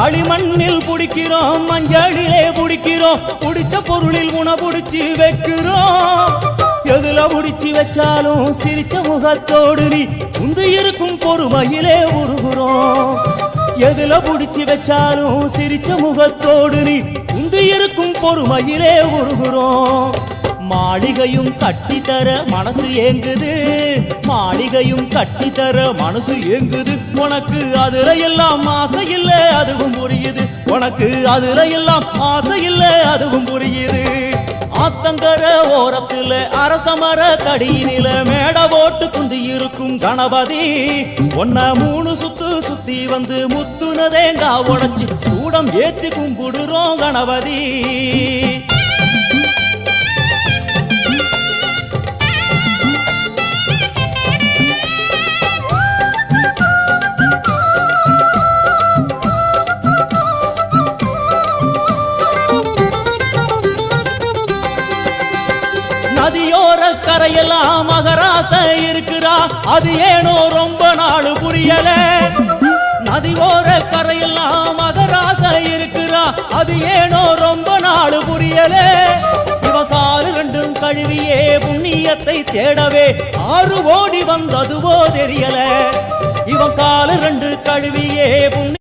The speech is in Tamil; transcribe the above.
களிமண்ணில் புடிக்கிறோம், மஞ்சளிலே புடிக்கிறோம், புடிச்ச பொருளில் உணபுடிச்சு வைக்கிறோம். எதுல புடிச்சு வச்சாலும் சிரிச்ச முகத்தோடு நீ உந்து இருக்கும் பொறுமையிலே உருகுறோம். எதுல புடிச்சு வச்சாலும் சிரிச்ச முகத்தோடு நீ உந்து இருக்கும் பொறுமையிலே உருகுறோம். மாளிகையும் கட்டித்தர மனசு ஏங்குது, மாளிகையும் கட்டித்தர மனசு ஏங்குது. உனக்கு அதுல எல்லாம் ஆசை இல்ல அதுவும் புரியுது, உனக்கு அதுல எல்லாம் ஆசை இல்ல அதுவும் புரியுது. ஆத்தங்கர ஓரத்துல அரசமர தடியினில மேட போட்டு குந்தி இருக்கும் கணபதி ஒன்ன 3 சுத்து சுத்தி வந்து முத்துனதேங்கா உடைச்சு சூடம் ஏத்தி கும்பிடுறோம் கணபதி. நதியோர கரையெல்லாம் மகராச இருக்கிறா, அது ஏனோ ரொம்ப நாள் புரியல. நதியோர கரையெல்லாம் மகராச இருக்கிறா, அது ஏனோ ரொம்ப நாள் புரியல. இவ காலு ரெண்டும் கழுவியே புண்ணியத்தை தேடவே 6 ஓடி வந்ததுவோ தெரியல. இவன் காலு 2 கழுவியே புண்ணிய